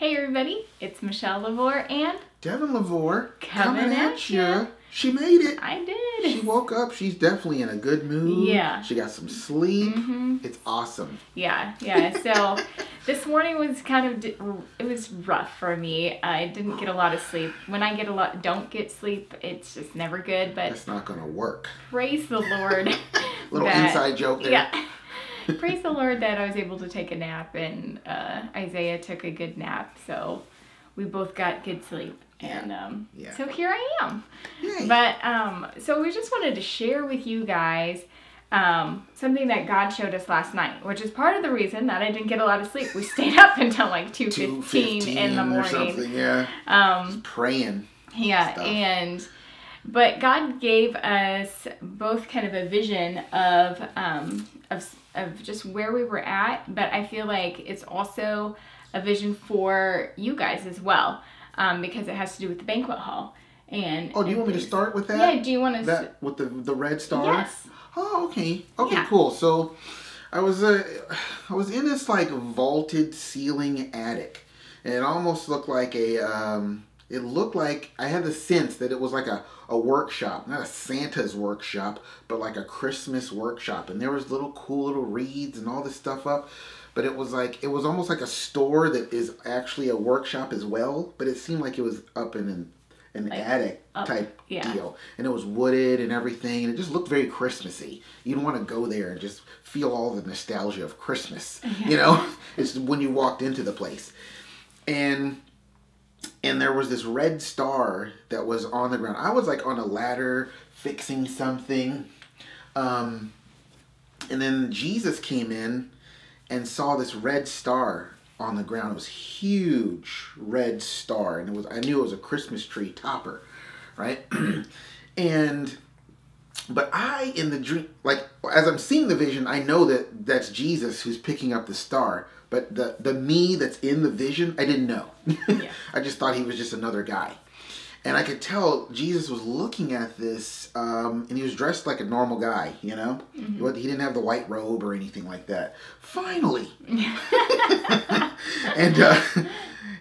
Hey everybody, it's Michelle LaVore and Devin LaVore coming at you. She made it. I did. She woke up. She's definitely in a good mood. Yeah. She got some sleep. It's awesome. Yeah. So this morning was it was rough for me. I didn't get a lot of sleep. When I don't get sleep, it's just never good. But that's not gonna work. Praise the Lord. Little inside joke there. Yeah. Praise the Lord that I was able to take a nap, and Isaiah took a good nap, so we both got good sleep. And so here I am. Yay. But so we just wanted to share with you guys something that God showed us last night, which is part of the reason that I didn't get a lot of sleep. We stayed up until like 2:15 in the morning. Or something, yeah. Just praying. Yeah, but God gave us both kind of a vision of just where we were at, but I feel like it's also a vision for you guys as well, because it has to do with the banquet hall. And do you want me to start with that? Yeah, do you want to with the red star? Yes. Oh, okay. Okay, yeah. Cool. So I was in this like vaulted ceiling attic, and it almost looked like it looked like I had the sense that it was like a workshop, not a Santa's workshop, but like a Christmas workshop. And there was cool little wreaths and all this stuff up. But it was almost like a store that is actually a workshop as well. But it seemed like it was up in an attic type deal. And it was wooded and everything. And it just looked very Christmassy. You'd want to go there and just feel all the nostalgia of Christmas. Yeah. You know, it's when you walked into the place. And there was this red star that was on the ground. I was like on a ladder fixing something. And then Jesus came in and saw this red star on the ground. It was a huge red star. And I knew it was a Christmas tree topper, right? But I, in the dream, like as I'm seeing the vision, I know that that's Jesus who's picking up the star. But the me that's in the vision, I didn't know. Yeah. I just thought he was just another guy. And I could tell Jesus was looking at this, and he was dressed like a normal guy, you know? Mm-hmm. He didn't have the white robe or anything like that. Finally!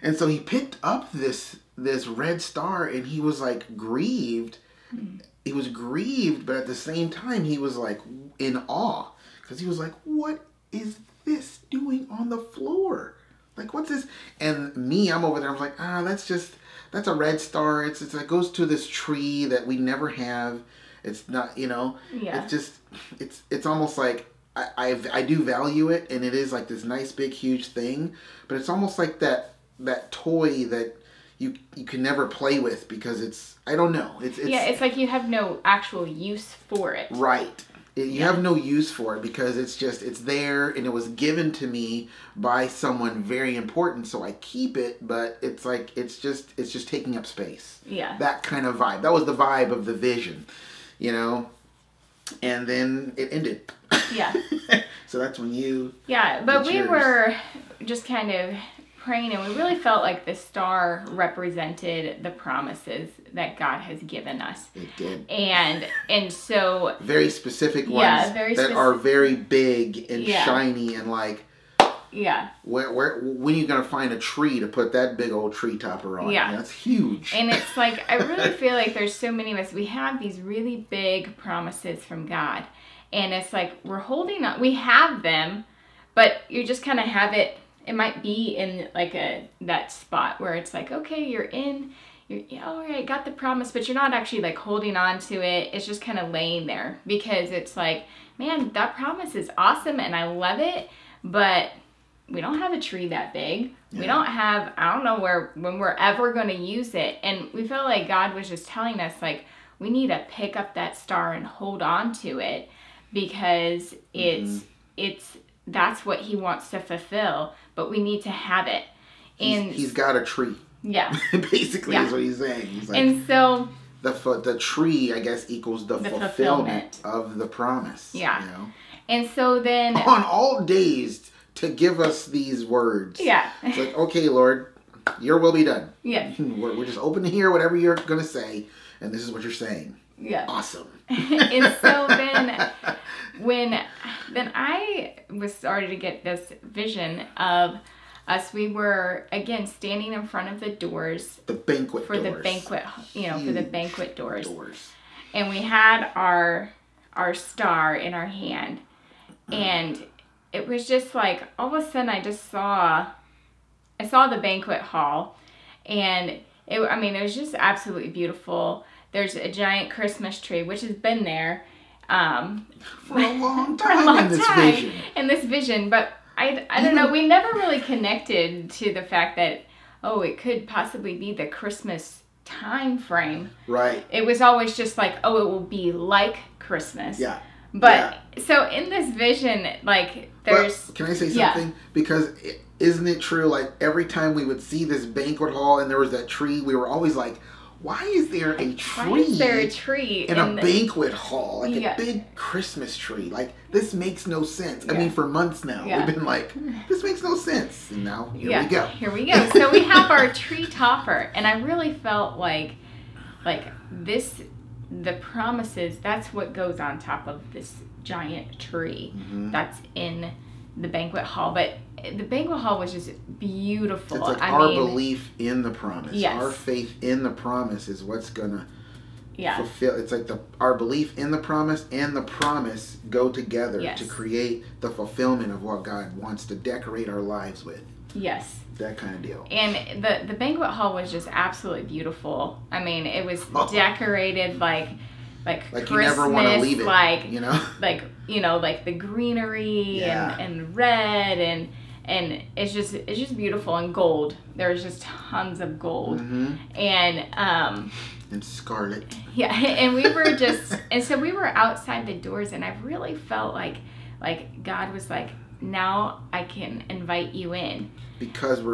And so he picked up this red star, and he was like grieved. Mm-hmm. He was grieved, but at the same time, he was like in awe. Because he was like, what is this doing on the floor? Like, what's this? And me, I'm over there, I'm like, that's a red star. It goes to this tree that we never have. It's not, you know, it's just, it's almost like I do value it, and it is like this nice big huge thing, but it's almost like that toy that you can never play with because it's, I don't know. It's like you have no actual use for it. Right. You have no use for it because it's there, and it was given to me by someone very important, so I keep it, but it's like, it's just taking up space. Yeah. That kind of vibe. That was the vibe of the vision, you know? And then it ended. Yeah. So that's when you... Yeah, but we were just kind of praying, and we really felt like the star represented the promises that God has given us. It did. And so... Very specific ones that are very big and shiny and like... Yeah. When are you going to find a tree to put that big old tree topper on? Yeah. That's huge. And it's like, I really feel like there's so many of us, we have these really big promises from God. And it's like, we're holding on. We have them, but you just kind of have it. It might be in like that spot where it's like, okay, you're all right, got the promise, but you're not actually like holding on to it. It's just kind of laying there because it's like, man, that promise is awesome and I love it, but we don't have a tree that big. Yeah. We don't have, I don't know when we're ever going to use it. And we felt like God was just telling us like, we need to pick up that star and hold on to it because that's what he wants to fulfill, but we need to have it. And he's got a tree. Yeah. Basically is what he's saying. He's like, and so the tree, I guess, equals the fulfillment of the promise. Yeah. You know? And so then on all days to give us these words. Yeah. It's like, okay, Lord, your will be done. Yeah. We're just open to hear whatever you're going to say, and this is what you're saying. Yeah. Awesome. And so then I was started to get this vision of we were, again, standing in front of the doors. The banquet for doors. the banquet, for the banquet doors. Doors. And we had our star in our hand. And it was just like, all of a sudden I saw the banquet hall. And it was just absolutely beautiful. There's a giant Christmas tree, which has been there for a long time in this vision. But I don't know, we never really connected to the fact that, it could possibly be the Christmas time frame. Right. It was always just like, it will be like Christmas. Yeah. But so in this vision, like there's... But can I say something? Because isn't it true, like every time we would see this banquet hall and there was that tree, we were always like, why is there a tree in a banquet hall? Like a big Christmas tree. Like, this makes no sense. I mean, for months now, we've been like, this makes no sense. And now, here we go. Here we go. So we have our tree topper. And I really felt like this, the promises, that's what goes on top of this giant tree that's in the banquet hall. But the banquet hall was just beautiful. It's like our belief in the promise. Yes. Our faith in the promise is what's going to fulfill. It's like our belief in the promise and the promise go together to create the fulfillment of what God wants to decorate our lives with. Yes. That kind of deal. And the banquet hall was just absolutely beautiful. I mean, it was decorated like Christmas, you never want to leave it, like the greenery and red and it's just beautiful, and gold. There's just tons of gold and scarlet. Yeah, and we were and so we were outside the doors, and I really felt like God was like, now I can invite you in. Because we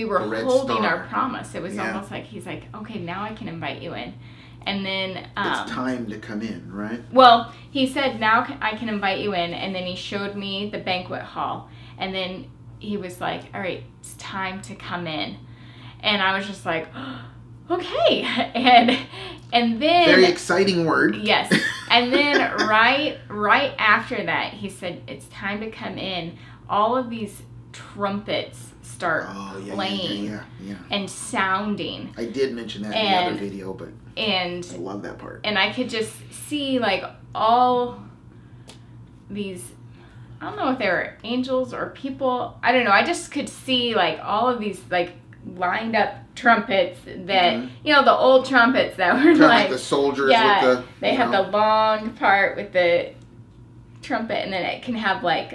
were holding our promise. It was almost like he's like, okay, now I can invite you in. And then it's time to come in, right? Well, he said, now I can invite you in, and then he showed me the banquet hall, and then he was like, all right, it's time to come in. And I was just like, okay. And then very exciting word. Yes. And then right after that, he said, it's time to come in. All of these trumpets start playing and sounding. I did mention that in the other video, but I love that part. And I could just see like all these, I don't know if they were angels or people, I don't know, I just could see like all of these like lined up trumpets that the old trumpets that were like the soldiers with they have the long part with the trumpet, and then it can have like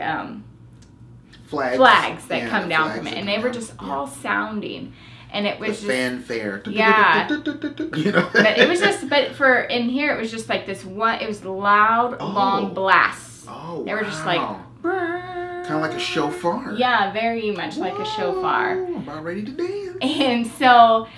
flags that come down from it, and they were just all sounding, and it was just fanfare. But it was just, but for in here it was just like this one. It was loud, long blasts. They were just like kind of like a shofar. Yeah, very much like a shofar. I'm about ready to dance. And so,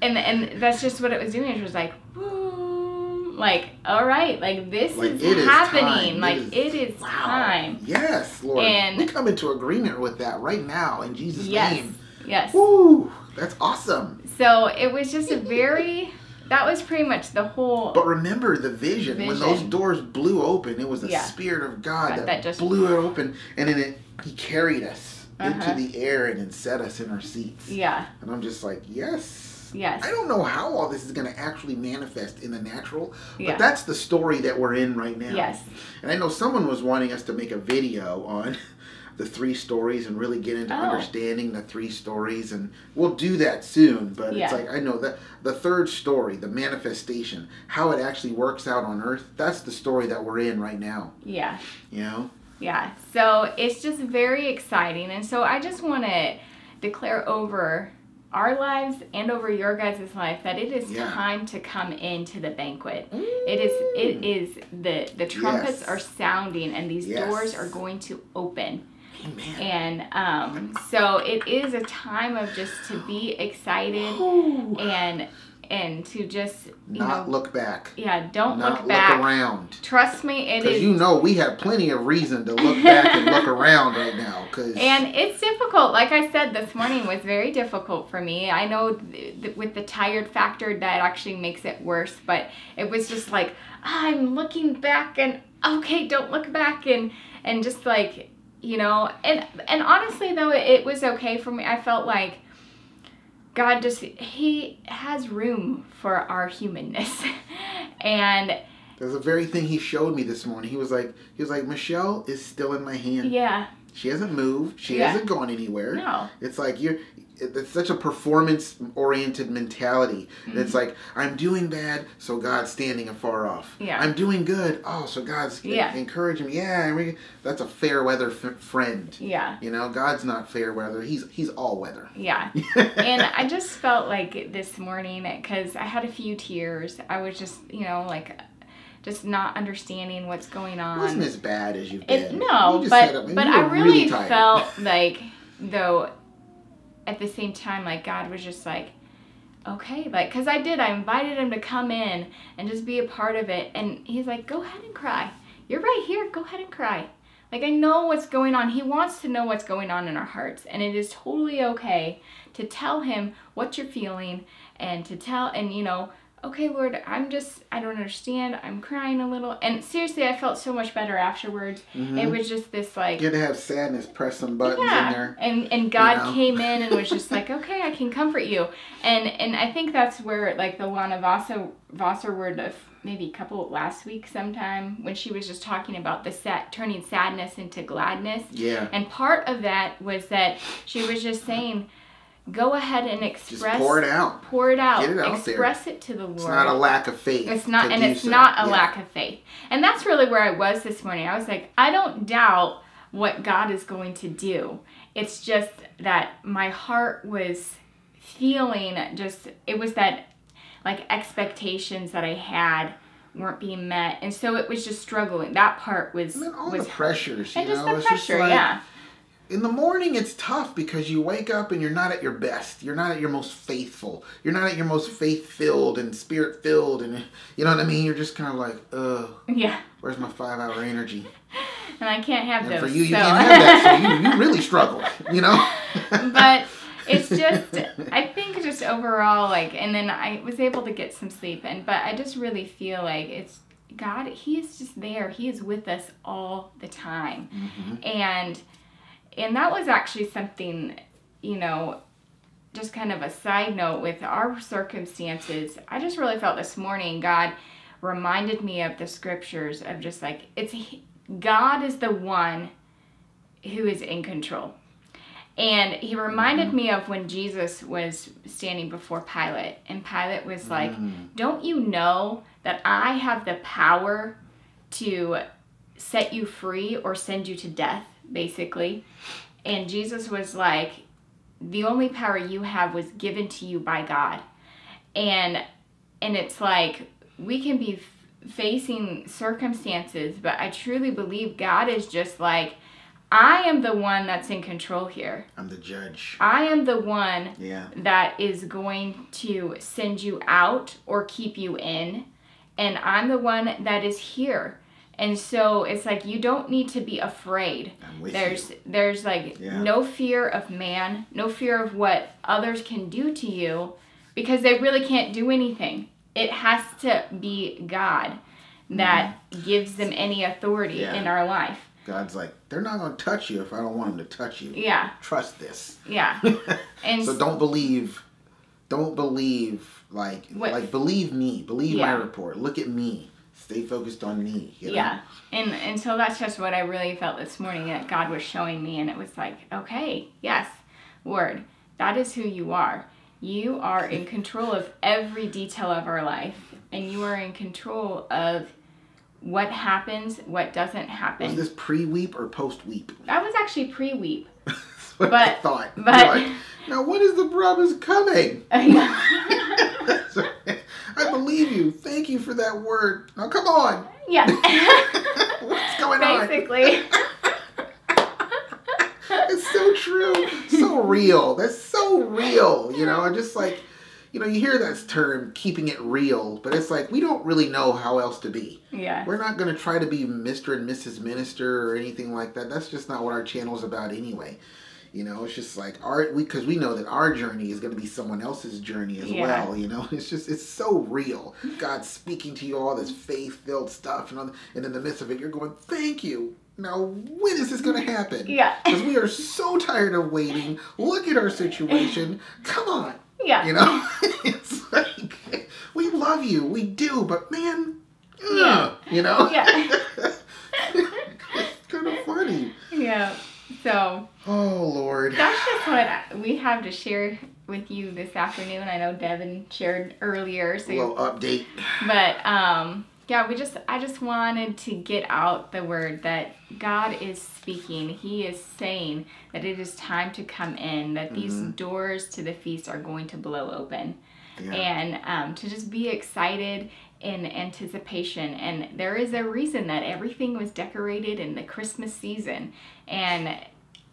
and that's just what it was doing. It was like, boom, like, all right, like this is happening. It is time. Yes, Lord. And we come into agreement with that right now in Jesus' name. Yes. Woo, that's awesome. So it was just that was pretty much the whole. But remember the vision. When those doors blew open, it was the Spirit of God that just blew it open, and then He carried us into the air and then set us in our seats. Yeah. And I'm just like, yes. Yes. I don't know how all this is going to actually manifest in the natural, but that's the story that we're in right now. Yes. And I know someone was wanting us to make a video on the 3 stories and really get into understanding the 3 stories, and we'll do that soon. But it's like, I know that the 3rd story, the manifestation, how it actually works out on earth, that's the story that we're in right now. Yeah. You know? Yeah. So it's just very exciting. And so I just want to declare over our lives and over your guys' life that it is time to come into the banquet. It is the trumpets are sounding, and these doors are going to open. Amen. And so it is a time of just to be excited and to just not look back. Yeah, don't look back. Look around. Trust me, it is. Because we have plenty of reason to look back and look around right now. And it's difficult. Like I said, this morning was very difficult for me. I know with the tired factor that actually makes it worse, but it was just like, I'm looking back and okay, don't look back, and just like you know, and honestly though, it was okay for me. I felt like God he has room for our humanness. And there's a very thing he showed me this morning. He was like, Michelle is still in my hand. Yeah. She hasn't moved. She hasn't gone anywhere. No. It's like it's such a performance-oriented mentality. Mm-hmm. It's like, I'm doing bad, so God's standing afar off. Yeah. I'm doing good, so God's encouraging me. Yeah, that's a fair weather friend. Yeah. You know, God's not fair weather. He's all weather. Yeah. And I just felt like this morning, because I had a few tears. I was just, you know, like, just not understanding what's going on. It wasn't as bad as you've been. No, but I really felt like, though, at the same time, like, God was just like, okay, like, because I invited him to come in and just be a part of it, and he's like, go ahead and cry. You're right here, go ahead and cry. Like, I know what's going on. He wants to know what's going on in our hearts, and it is totally okay to tell him what you're feeling, and you know, okay, Lord, I don't understand. I'm crying a little. And seriously, I felt so much better afterwards. Mm-hmm. It was just this, like... You had to have sadness, press some buttons in there. And God came in and was just like, okay, I can comfort you. And I think that's where, like, the Lana Vosser word of maybe last week sometime, when she was just talking about turning sadness into gladness. Yeah. And part of that was that she was just saying... Go ahead and express. Just pour it out. Pour it out. Get it out Express there. It to the Lord. It's not a lack of faith. It's not, and it's not a lack of faith. And that's really where I was this morning. I was like, I don't doubt what God is going to do. It's just that my heart was feeling it was that, like, expectations that I had weren't being met, and so it was just struggling. That part was. And then all the pressures, you and know, just the pressure, like, yeah. In the morning, it's tough because you wake up and you're not at your best. You're not at your most faithful. You're not at your most faith-filled and spirit-filled. And you know what I mean? You're just kind of like, ugh. Yeah. Where's my 5-hour energy? And I can't have those. For you, you can't have that. So you really struggle, you know? But it's just, I think just overall, like, and then I was able to get some sleep. But I just really feel like it's God, he is just there. He is with us all the time. Mm-hmm. And that was actually something, you know, just kind of a side note with our circumstances. I just really felt this morning God reminded me of the scriptures of just like, God is the one who is in control. And he reminded me of when Jesus was standing before Pilate. And Pilate was like, don't you know that I have the power to set you free or send you to death? Basically. And Jesus was like, the only power you have was given to you by God. And it's like, we can be facing circumstances, but I truly believe God is just like, I am the one that's in control here. I'm the judge. I am the one that is going to send you out or keep you in. And I'm the one that is here. And so it's like, you don't need to be afraid. There's like no fear of man, no fear of what others can do to you, because they really can't do anything. It has to be God that gives them any authority in our life. God's like, they're not going to touch you if I don't want them to touch you. Yeah. Trust this. Yeah. And so don't believe, like believe me. Believe my report. Look at me. Stay focused on me. You know? Yeah. And so that's just what I really felt this morning that God was showing me. And it was like, okay, yes, Lord, that is who you are. You are in control of every detail of our life. And you are in control of what happens, what doesn't happen. Was this pre-weep or post-weep? That was actually pre-weep. That's what I thought. But like, now when is the promise coming? I believe you. Thank you for that word. Now come on. Yeah. What's going on? Basically. It's so true. So real. That's so real. You know, just like, you know, you hear that term, keeping it real, but it's like, we don't really know how else to be. Yeah. We're not going to try to be Mr. and Mrs. Minister or anything like that. That's just not what our channel's about anyway. You know, it's just like because we know that our journey is going to be someone else's journey as well. You know, it's so real. God's speaking to you all this faith-filled stuff, and in the midst of it, you're going, "Thank you, now when is this going to happen? Yeah. Because we are so tired of waiting. Look at our situation. Come on. Yeah. You know? It's like, we love you. We do. But man, Yeah. You know? Yeah. It's kind of funny. Yeah. So. Oh, Lord. That's just what we have to share with you this afternoon. I know Devin shared earlier. So a little update. But, yeah, I just wanted to get out the word that God is speaking. He is saying that it is time to come in, that these doors to the feast are going to blow open. Yeah. And to just be excited in anticipation. And there is a reason that everything was decorated in the Christmas season. And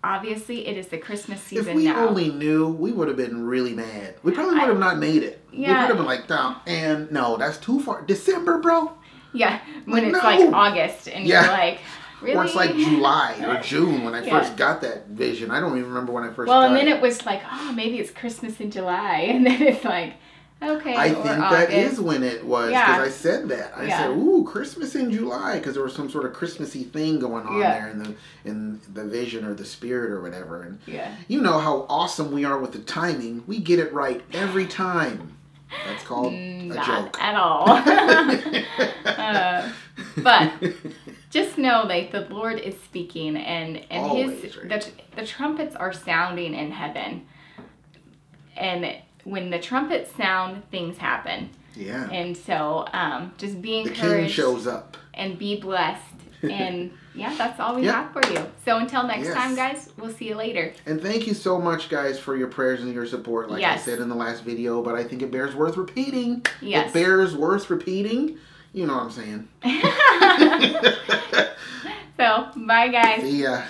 obviously it is the Christmas season now. If we only knew, we would have been really mad. We probably would have not made it. Yeah. We would have been like, no, and no, that's too far. December, bro? Yeah, when it's like August and you're like, really? Or it's like July or June when I first got that vision. I don't even remember when I first got it. Well, and then it was like, oh, maybe it's Christmas in July. And then it's like, okay, I think that is when it was, because I said that. I said, ooh, Christmas in July, because there was some sort of Christmassy thing going on there in the vision or the spirit or whatever. And you know how awesome we are with the timing. We get it right every time. That's called a joke. Not at all. But just know that the Lord is speaking, and the trumpets are sounding in heaven. And when the trumpets sound, things happen. Yeah. And so just be encouraged. The King shows up. And be blessed. And yeah, that's all we have for you. So until next time, guys, we'll see you later. And thank you so much, guys, for your prayers and your support, like I said in the last video. But I think it bears worth repeating. Yes. It bears worth repeating. You know what I'm saying. So, bye, guys. See ya.